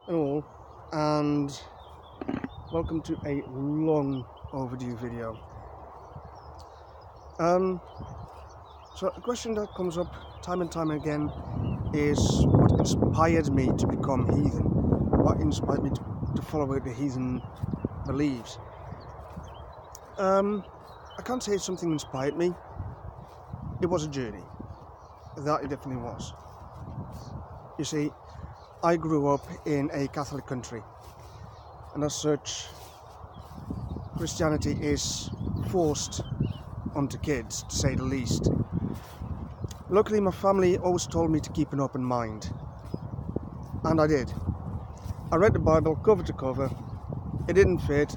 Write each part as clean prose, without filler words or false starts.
all, and welcome to a long overdue video. So a question that comes up time and time again is what inspired me to become heathen, what inspired me to follow the heathen beliefs. I can't say something inspired me. It was a journey, that it definitely was. You see, I grew up in a Catholic country, and as such, Christianity is forced onto kids, to say the least. Luckily, my family always told me to keep an open mind, and I did. I read the Bible cover to cover. It didn't fit,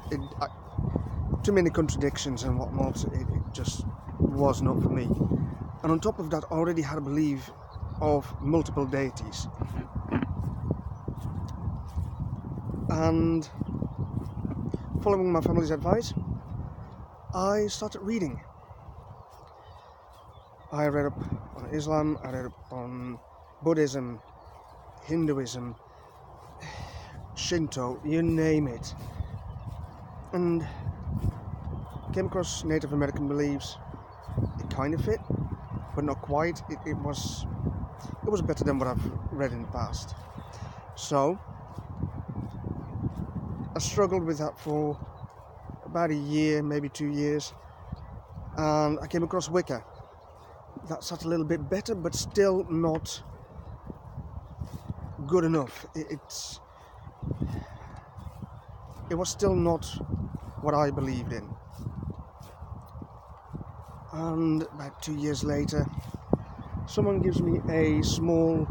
too many contradictions and whatnot. It just was not for me. And on top of that, I already had a belief of multiple deities. And following my family's advice, I started reading. I read up on Islam, I read up on Buddhism, Hinduism, Shinto, you name it. And came across Native American beliefs. It kind of fit, but not quite. It was better than what I've read in the past. So I struggled with that for about a year, maybe 2 years, and I came across Wicca. That sat a little bit better, but still not good enough. It was still not what I believed in. And about 2 years later, someone gives me a small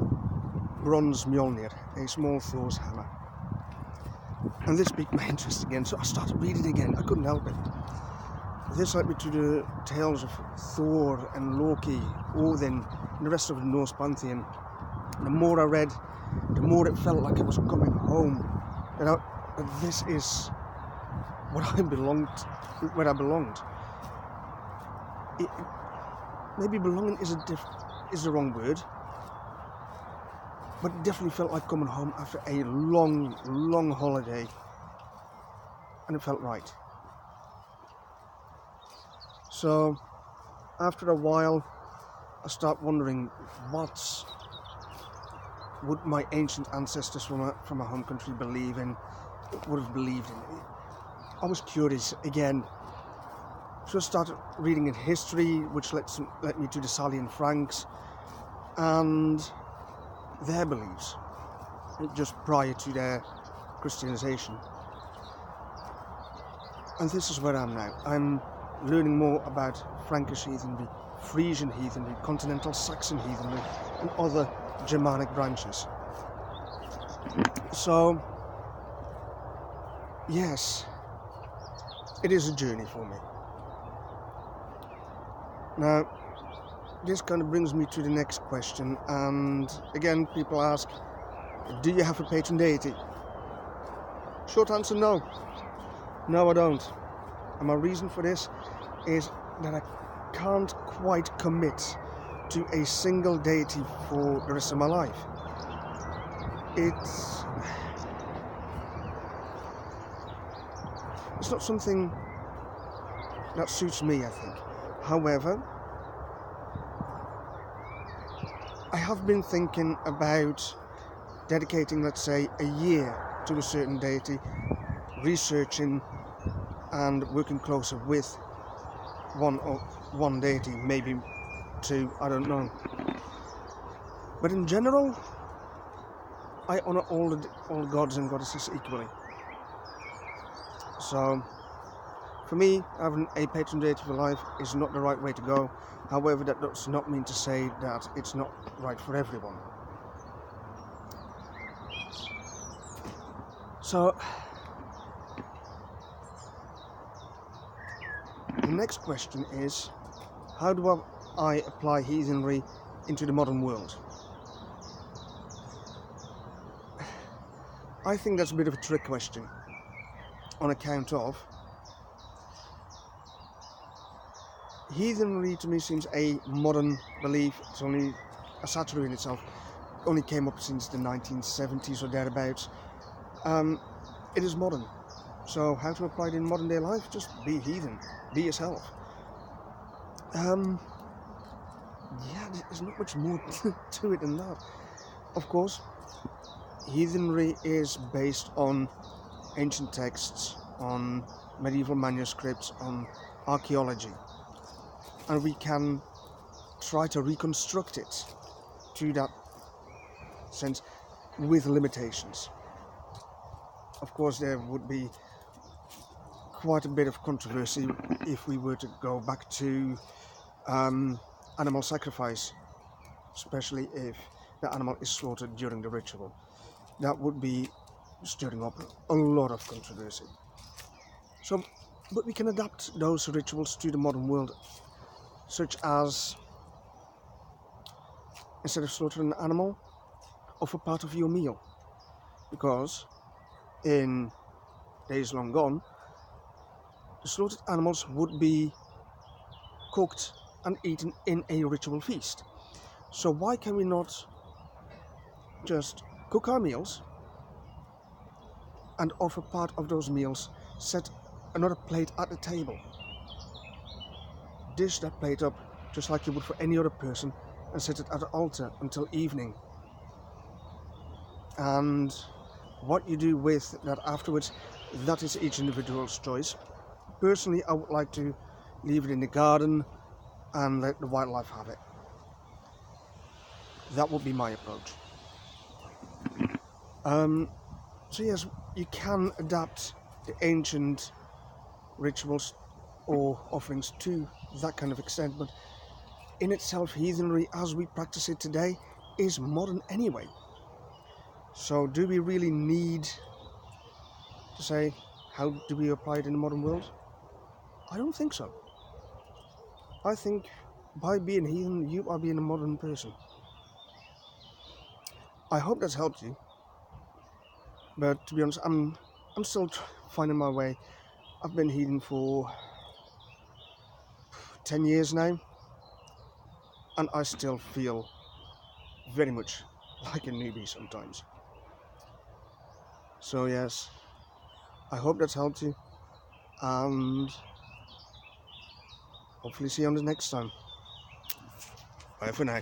bronze Mjolnir, a small Thor's hammer. And this piqued my interest again, so I started reading again. I couldn't help it. This led me to the tales of Thor and Loki, Odin, and the rest of the Norse pantheon. The more I read, the more it felt like I was coming home. That this is where I belonged. Maybe belonging is the wrong word, but it definitely felt like coming home after a long holiday, and it felt right. So after a while, I start wondering, what would my ancient ancestors from my home country would have believed in? I was curious again. So I started reading in history, which led me to the Salian Franks and their beliefs, just prior to their Christianization. And this is where I am now. I'm learning more about Frankish heathenry, Frisian heathenry, continental Saxon heathenry, and other Germanic branches. So, yes, it is a journey for me. Now, this kind of brings me to the next question, and again, people ask, do you have a patron deity? Short answer, no. No, I don't. And my reason for this is that I can't quite commit to a single deity for the rest of my life. It's not something that suits me, I think. However, I have been thinking about dedicating, let's say, a year to a certain deity, researching and working closer with one deity, maybe two, I don't know. But in general, I honor all gods and goddesses equally. So, for me, having a patron deity for life is not the right way to go. However, that does not mean to say that it's not right for everyone. So, the next question is, how do I apply heathenry into the modern world? I think that's a bit of a trick question, on account of heathenry to me seems a modern belief. It's only a satire in itself. Only came up since the 1970s or thereabouts. It is modern. So how to apply it in modern day life? Just be heathen. Be yourself. Yeah, there's not much more to it than that. Of course, heathenry is based on ancient texts, on medieval manuscripts, on archaeology. And we can try to reconstruct it to that sense with limitations. Of course, there would be quite a bit of controversy if we were to go back to animal sacrifice, especially if the animal is slaughtered during the ritual. That would be stirring up a lot of controversy. So, but we can adapt those rituals to the modern world, such as instead of slaughtering an animal, offer part of your meal, because in days long gone, the slaughtered animals would be cooked and eaten in a ritual feast. So why can we not just cook our meals and offer part of those meals, set another plate at the table, dish that plate up just like you would for any other person, and set it at the altar until evening. And what you do with that afterwards, that is each individual's choice. Personally, I would like to leave it in the garden and let the wildlife have it. That would be my approach. So yes, you can adapt the ancient rituals or offerings to that kind of extent, but in itself, heathenry as we practice it today is modern anyway. So do we really need to say, how do we apply it in the modern world? I don't think so. I think by being heathen, you are being a modern person. I hope that's helped you. But to be honest, I'm still finding my way. I've been heathen for 10 years now, and I still feel very much like a newbie sometimes. So yes, I hope that's helped you, and hopefully see you on the next time. Bye for now.